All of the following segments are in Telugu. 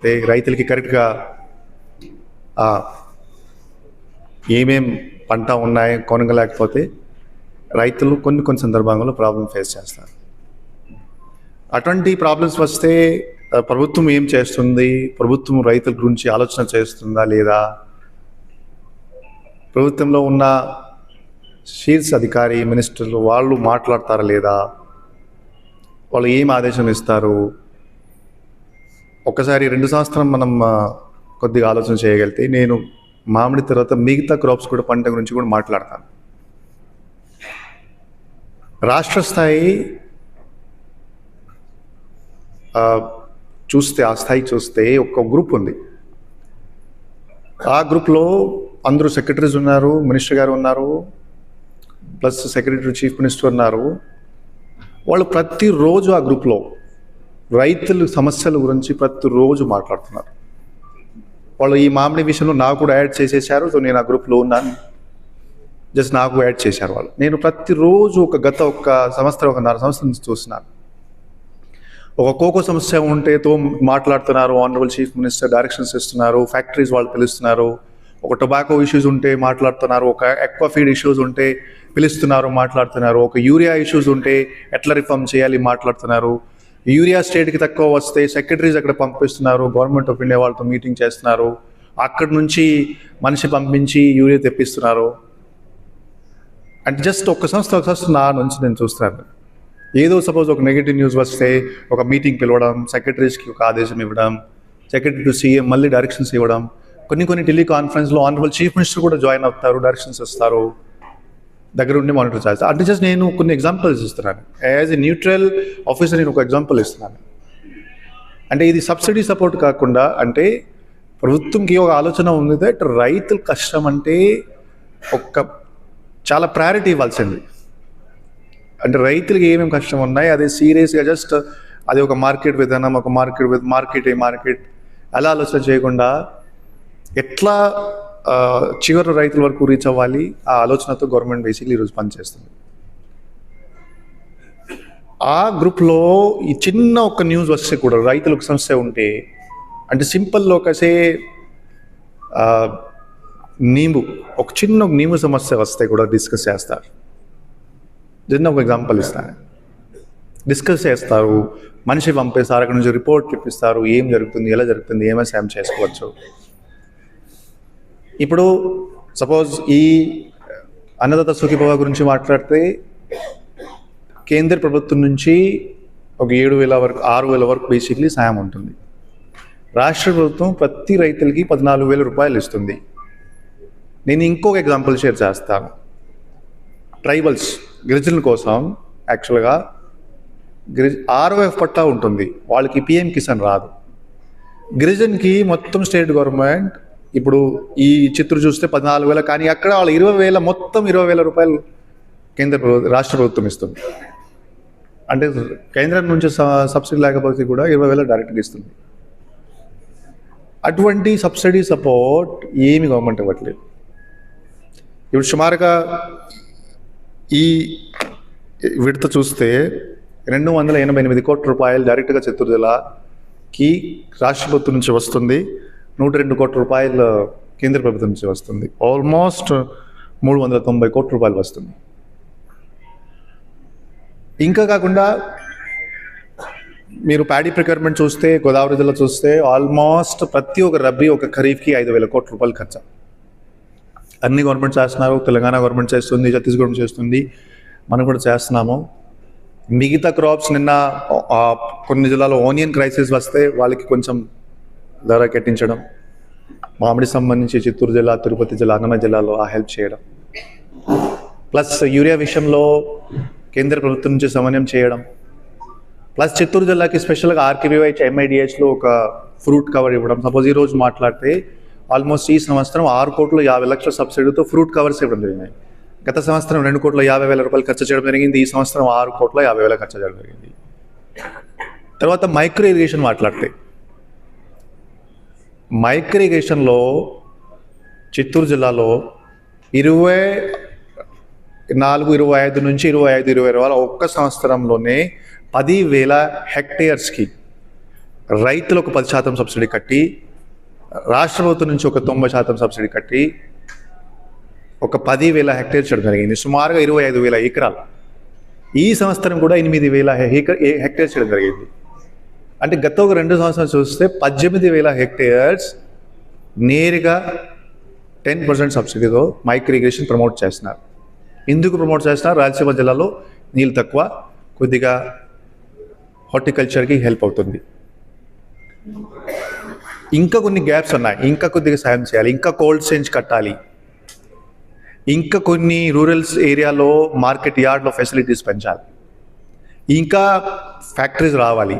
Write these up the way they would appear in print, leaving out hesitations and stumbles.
లేకపోతే రైతులకి కరెక్ట్గా ఏమేం పంట ఉన్నాయి కొనగలేకపోతే రైతులు కొన్ని సందర్భాల్లో ప్రాబ్లం ఫేస్ చేస్తారు. అటువంటి ప్రాబ్లమ్స్ వస్తే ప్రభుత్వం ఏం చేస్తుంది, ప్రభుత్వం రైతుల గురించి ఆలోచన చేస్తుందా లేదా, ప్రభుత్వంలో ఉన్న షీర్స్ అధికారి మినిస్టర్లు వాళ్ళు మాట్లాడతారా లేదా, వాళ్ళు ఏం ఆదేశం ఇస్తారు, ఒక్కసారి 2 సంవత్సరం మనం కొద్దిగా ఆలోచన చేయగలిగితే నేను మామిడి తర్వాత మిగతా క్రాప్స్ కూడా పంట గురించి కూడా మాట్లాడతాను. రాష్ట్ర స్థాయి చూస్తే ఒక గ్రూప్ ఉంది. ఆ గ్రూప్లో అందరూ సెక్రటరీస్ ఉన్నారు, మినిస్టర్ గారు ఉన్నారు, ప్లస్ సెక్రటరీ చీఫ్ మినిస్టర్ ఉన్నారు. వాళ్ళు ప్రతిరోజు ఆ గ్రూప్లో రైతుల సమస్యల గురించి ప్రతిరోజు మాట్లాడుతున్నారు. వాళ్ళు ఈ మామిడి విషయంలో నాకు కూడా యాడ్ చేసేసారు. సో నేను ఆ గ్రూప్లో ఉన్నాను, జస్ట్ నాకు యాడ్ చేశారు వాళ్ళు. నేను ప్రతిరోజు గత 1 సంవత్సరం 1.5 సంవత్సరం నుంచి చూస్తున్నాను. ఒక కోకో సమస్య ఉంటే మాట్లాడుతున్నారు, ఆనరబుల్ చీఫ్ మినిస్టర్ డైరెక్షన్స్ ఇస్తున్నారు, ఫ్యాక్టరీస్ వాళ్ళు పిలుస్తున్నారు. ఒక టొబాకో ఇష్యూస్ ఉంటే మాట్లాడుతున్నారు, ఒక ఎక్వా ఫీడ్ ఇష్యూస్ ఉంటే పిలుస్తున్నారు, మాట్లాడుతున్నారు, ఒక యూరియా ఇష్యూస్ ఉంటే ఎట్లా రిఫార్మ్ చేయాలి మాట్లాడుతున్నారు. యూరియా స్టేట్కి తక్కువ వస్తే సెక్రటరీస్ అక్కడ పంపిస్తున్నారు, గవర్నమెంట్ ఆఫ్ ఇండియా వాళ్ళతో మీటింగ్ చేస్తున్నారు, అక్కడి నుంచి మనిషి పంపించి యూరియా తెప్పిస్తున్నారు. అంటే జస్ట్ 1 సంవత్సరం నా నుంచి నేను చూస్తున్నాను. ఏదో సపోజ్ ఒక నెగిటివ్ న్యూస్ వస్తే ఒక మీటింగ్ పిలవడం, సెక్రటరీస్కి ఒక ఆదేశం ఇవ్వడం, సెక్రటరీ టు సీఎం మళ్ళీ డైరెక్షన్స్ ఇవ్వడం, కొన్ని టెలికాన్ఫరెన్స్లో ఆనరబుల్ చీఫ్ మినిస్టర్ కూడా జాయిన్ అవుతారు, డైరెక్షన్స్ ఇస్తారు, దగ్గర ఉండి మానిటర్ చేస్తారు. అంటే జస్ట్ నేను కొన్ని ఎగ్జాంపుల్స్ ఇస్తున్నాను. యాజ్ ఎ న్యూట్రల్ ఆఫీసర్ నేను ఒక ఎగ్జాంపుల్ ఇస్తున్నాను. అంటే ఇది సబ్సిడీ సపోర్ట్ కాకుండా, అంటే ప్రభుత్వంకి ఒక ఆలోచన ఉంది దట్ రైతుల కష్టం అంటే చాలా ప్రయారిటీ ఇవ్వాల్సింది. అంటే రైతులకి ఏమేమి కష్టం ఉన్నాయి అది సీరియస్గా జస్ట్ అది ఒక మార్కెట్ విధానం, ఒక మార్కెట్ అలా ఆలోచన చేయకుండా ఎట్లా చివరి రైతుల వరకు రీచ్ అవ్వాలి, ఆ ఆలోచనతో గవర్నమెంట్ బేసిక్లీ ఈరోజు పనిచేస్తుంది. ఆ గ్రూప్లో ఈ చిన్న ఒక న్యూస్ వస్తే కూడా రైతులకు సమస్య ఉంటే, అంటే సింపుల్లో ఒక చిన్న నీము సమస్య వస్తే కూడా డిస్కస్ చేస్తారు. చిన్న ఒక ఎగ్జాంపుల్ ఇస్తాను. డిస్కస్ చేస్తారు, మనిషి పంపిస్తారు, అక్కడ నుంచి రిపోర్ట్ తెప్పిస్తారు, ఏం జరుగుతుంది, ఎలా జరుగుతుంది, ఏమైనా సాయం చేసుకోవచ్చు. ఇప్పుడు సపోజ్ ఈ అన్నదాత సుఖీభవ గురించి మాట్లాడితే కేంద్ర ప్రభుత్వం నుంచి ఒక 7,000 వరకు 6,000 వరకు బేసిక్లీ సాయం ఉంటుంది. రాష్ట్ర ప్రభుత్వం ప్రతి రైతులకి 14,000 రూపాయలు ఇస్తుంది. నేను ఇంకొక ఎగ్జాంపుల్ షేర్ చేస్తాను. ట్రైబల్స్ గిరిజనుల కోసం యాక్చువల్గా ROF పట్టా ఉంటుంది, వాళ్ళకి PM కిసాన్ రాదు. గిరిజన్కి మొత్తం స్టేట్ గవర్నమెంట్ ఇప్పుడు ఈ చిత్తూరు చూస్తే 14,000, కానీ అక్కడ వాళ్ళు 20,000, మొత్తం 20,000 రూపాయలు రాష్ట్ర ప్రభుత్వం ఇస్తుంది. అంటే కేంద్రం నుంచి సబ్సిడీ లేకపోతే కూడా 20,000 డైరెక్ట్గా ఇస్తుంది. అటువంటి సబ్సిడీ సపోర్ట్ ఏమి గవర్నమెంట్ ఇవ్వట్లేదు. ఇప్పుడు సుమారుగా ఈ విడత చూస్తే 288 కోట్ల రూపాయలు డైరెక్ట్గా చిత్తూరు జిల్లాకి రాష్ట్ర ప్రభుత్వం నుంచి వస్తుంది, 102 కోట్ల రూపాయలు కేంద్ర ప్రభుత్వం నుంచి వస్తుంది, ఆల్మోస్ట్ 390 కోట్ల రూపాయలు వస్తుంది. ఇంకా కాకుండా మీరు ప్యాడీ ప్రొక్యూర్మెంట్ చూస్తే గోదావరి జిల్లా చూస్తే ఆల్మోస్ట్ ప్రతి ఒక్క రబీ ఒక ఖరీఫ్కి 5,000 కోట్ల రూపాయలు ఖర్చు. అన్ని గవర్నమెంట్ చేస్తున్నారు, తెలంగాణ గవర్నమెంట్ చేస్తుంది, ఛత్తీస్గఢ్ చేస్తుంది, మనం కూడా చేస్తున్నాము. మిగతా క్రాప్స్ నిన్న కొన్ని జిల్లాలో ఓనియన్ క్రైసిస్ వస్తే వాళ్ళకి కొంచెం ధర కట్టించడం, మామిడి సంబంధించి చిత్తూరు జిల్లా, తిరుపతి జిల్లా, అన్నమయ్య జిల్లాలో ఆ హెల్ప్ చేయడం, ప్లస్ యూరియా విషయంలో కేంద్ర ప్రభుత్వం నుంచి సమన్వయం చేయడం, ప్లస్ చిత్తూరు జిల్లాకి స్పెషల్గా RKBY MIDHలో ఒక ఫ్రూట్ కవర్ ఇవ్వడం. సపోజ్ ఈరోజు మాట్లాడితే ఆల్మోస్ట్ ఈ సంవత్సరం 6,50,00,000 సబ్సిడీతో ఫ్రూట్ కవర్స్ ఇవ్వడం జరిగినాయి. గత సంవత్సరం 2,50,000 రూపాయలు ఖర్చు చేయడం జరిగింది, ఈ సంవత్సరం 6,50,000 ఖర్చు చేయడం జరిగింది. తర్వాత మైక్రో ఇరిగేషన్ మాట్లాడితే, మైక్రో ఇరిగేషన్లో చిత్తూరు జిల్లాలో 24, 25 నుంచి 25, 20 ఒక్క సంవత్సరంలోనే 10,000 హెక్టేర్స్కి రైతులు ఒక 10% సబ్సిడీ కట్టి, రాష్ట్ర ప్రభుత్వం నుంచి ఒక 90% సబ్సిడీ కట్టి ఒక 10,000 హెక్టేర్ చేయడం జరిగింది. సుమారుగా 25,000 ఎకరాలు. ఈ సంవత్సరం కూడా 8,000 హెక్టేర్ చేయడం జరిగింది. అంటే గత ఒక 2 సంవత్సరాలు చూస్తే 18,000 హెక్టేర్స్ నేరుగా 10% సబ్సిడీతో మైక్రో ఇరిగేషన్ ప్రమోట్ చేస్తున్నారు. ఎందుకు ప్రమోట్ చేస్తున్నారు? రాయలసీమ జిల్లాలో నీళ్ళు తక్కువ, కొద్దిగా హార్టికల్చర్కి హెల్ప్ అవుతుంది. ఇంకా కొన్ని గ్యాప్స్ ఉన్నాయి, ఇంకా కొద్దిగా సాయం చేయాలి, ఇంకా కోల్డ్ స్టోరేజ్ కట్టాలి, ఇంకా కొన్ని రూరల్స్ ఏరియాలో మార్కెట్ యార్డ్లో ఫెసిలిటీస్ పెంచాలి, ఇంకా ఫ్యాక్టరీస్ రావాలి,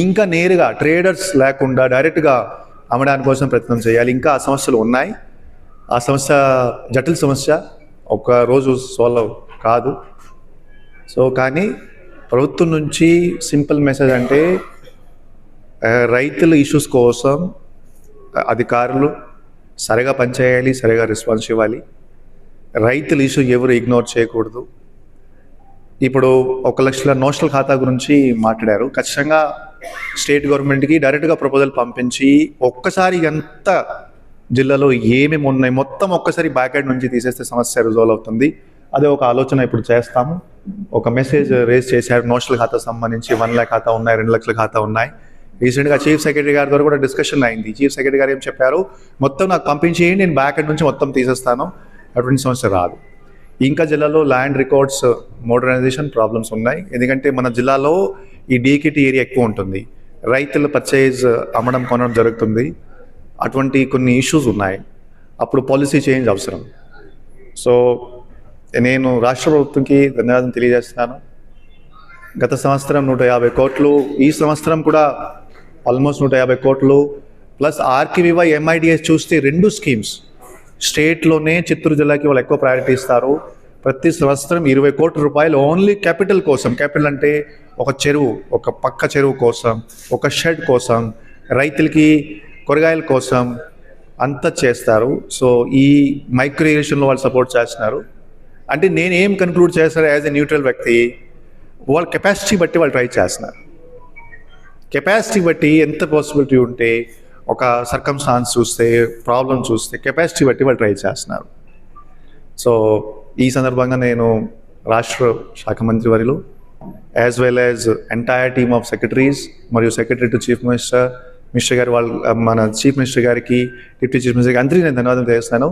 ఇంకా నేరుగా ట్రేడర్స్ లేకుండా డైరెక్ట్గా అమ్మడానికి కోసం ప్రయత్నం చేయాలి. ఇంకా ఆ సమస్యలు ఉన్నాయి. ఆ సమస్య జటిల సమస్య, ఒక రోజు సాల్వ్ కాదు. సో కానీ ప్రభుత్వం నుంచి సింపుల్ మెసేజ్ అంటే రైతుల ఇష్యూస్ కోసం అధికారులు సరిగా పనిచేయాలి, సరిగా రెస్పాన్స్ ఇవ్వాలి. రైతుల ఇష్యూ ఎవరు ఇగ్నోర్ చేయకూడదు. ఇప్పుడు 1 లక్షల నోషనల్ ఖాతా గురించి మాట్లాడారు. ఖచ్చితంగా స్టేట్ గవర్నమెంట్కి డైరెక్ట్గా ప్రపోజల్ పంపించి ఒక్కసారి ఎంత జిల్లాలో ఏమేమి ఉన్నాయి మొత్తం ఒక్కసారి బ్యాక్ ఎండ్ నుంచి తీసేస్తే సమస్య రిజాల్వ్ అవుతుంది. అదే ఒక ఆలోచన ఇప్పుడు చేస్తాము. ఒక మెసేజ్ రేజ్ చేశారు నోషనల్ ఖాతా సంబంధించి. 1 lakh ఖాతా ఉన్నాయి, 2 లక్షల ఖాతా ఉన్నాయి. రీసెంట్గా చీఫ్ సెక్రటరీ గారి ద్వారా కూడా డిస్కషన్ అయింది. చీఫ్ సెక్రటరీ గారు ఏం చెప్పారు, మొత్తం నాకు పంపించేయండి, నేను బ్యాక్ ఎండ్ నుంచి మొత్తం తీసేస్తాను, అటువంటి సమస్య రాదు. ఇంకా జిల్లాలో ల్యాండ్ రికార్డ్స్ మోడర్నైజేషన్ ప్రాబ్లమ్స్ ఉన్నాయి. ఎందుకంటే మన జిల్లాలో ఈ డీకేటీ ఏరియా ఎక్కువ ఉంటుంది, రైతుల పర్చేజ్ అమ్మడం కొనడం జరుగుతుంది. అటువంటి కొన్ని ఇష్యూస్ ఉన్నాయి. అప్పుడు పాలసీ చేంజ్ అవసరం. సో నేను రాష్ట్ర ప్రభుత్వంకి ధన్యవాదం తెలియజేస్తున్నాను. గత సంవత్సరం 150 కోట్లు, ఈ సంవత్సరం కూడా ఆల్మోస్ట్ 150 కోట్లు ప్లస్ ఆర్కివివై ఎంఐడిఎస్ చూస్తే 2 స్కీమ్స్ స్టేట్లోనే చిత్తూరు జిల్లాకి వాళ్ళు ఎక్కువ ప్రయారిటీ ఇస్తారు. ప్రతి సంవత్సరం 20 కోట్ల రూపాయలు ఓన్లీ క్యాపిటల్ కోసం. క్యాపిటల్ అంటే ఒక చెరువు, ఒక పక్క చెరువు కోసం, ఒక షెడ్ కోసం, రైతులకి కూరగాయల కోసం అంతా చేస్తారు. సో ఈ మైక్రో ఇరిగేషన్లో వాళ్ళు సపోర్ట్ చేస్తున్నారు. అంటే నేను ఏం కన్క్లూడ్ చేస్తాను యాజ్ ఎ న్యూట్రల్ వ్యక్తి, వాళ్ళ కెపాసిటీ బట్టి వాళ్ళు ట్రై చేస్తున్నారు. కెపాసిటీ బట్టి ఎంత పాసిబిలిటీ ఉంటే, ఒక సర్కమ్స్టాన్స్ చూస్తే, ప్రాబ్లం చూస్తే, కెపాసిటీ బట్టి వాళ్ళు ట్రై చేస్తున్నారు. సో ఈ సందర్భంగా నేను రాష్ట్ర శాఖ మంత్రి వర్యులు as well as entire team of secretaries మరియు సెక్రటరీ టు చీఫ్ మినిస్టర్ గారు, వాళ్ళు మన చీఫ్ మినిస్టర్ గారికి, డిప్యూటీ చీఫ్ మినిస్టర్ గారికి అందరికీ నేను ధన్యవాదాలు తెలియజేస్తున్నాను.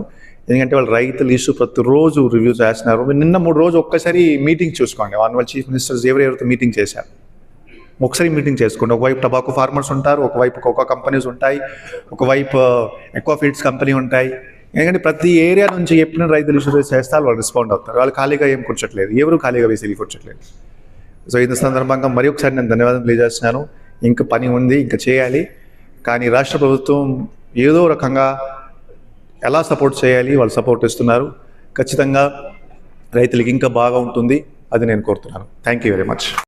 ఎందుకంటే వాళ్ళు రైతుల ఇష్యూ ప్రతిరోజు రివ్యూ చేస్తున్నారు. నిన్న 3 రోజు ఒక్కసారి మీటింగ్ చూసుకోండి. వాళ్ళ చీఫ్ మినిస్టర్స్ ఎవరెవరితో మీటింగ్ చేశారు, ఒకసారి మీటింగ్ చేసుకోండి. ఒకవైపు టబాకో ఫార్మర్స్ ఉంటారు, ఒకవైపు కోకో కంపెనీస్ ఉంటాయి, ఒకవైపు ఎక్కువ ఫీడ్స్ కంపెనీ ఉంటాయి. ఎందుకంటే ప్రతి ఏరియా నుంచి ఎప్పుడైనా రైతులు ఇష్యూ చేస్తే వాళ్ళు రెస్పాండ్ అవుతారు. వాళ్ళు ఖాళీగా ఏం కూర్చోట్లేదు, ఎవరు ఖాళీగా వేసి కూర్చోట్లేదు. సో ఈ సందర్భంగా మరి ఒకసారి నేను ధన్యవాదాలు తెలియజేస్తున్నాను. ఇంకా పని ఉంది, ఇంకా చేయాలి. కానీ రాష్ట్ర ప్రభుత్వం ఏదో రకంగా ఎలా సపోర్ట్ చేయాలి, వాళ్ళు సపోర్ట్ ఇస్తున్నారు. ఖచ్చితంగా రైతులకి ఇంకా బాగా ఉంటుంది, అది నేను కోరుతున్నాను. Thank you very much.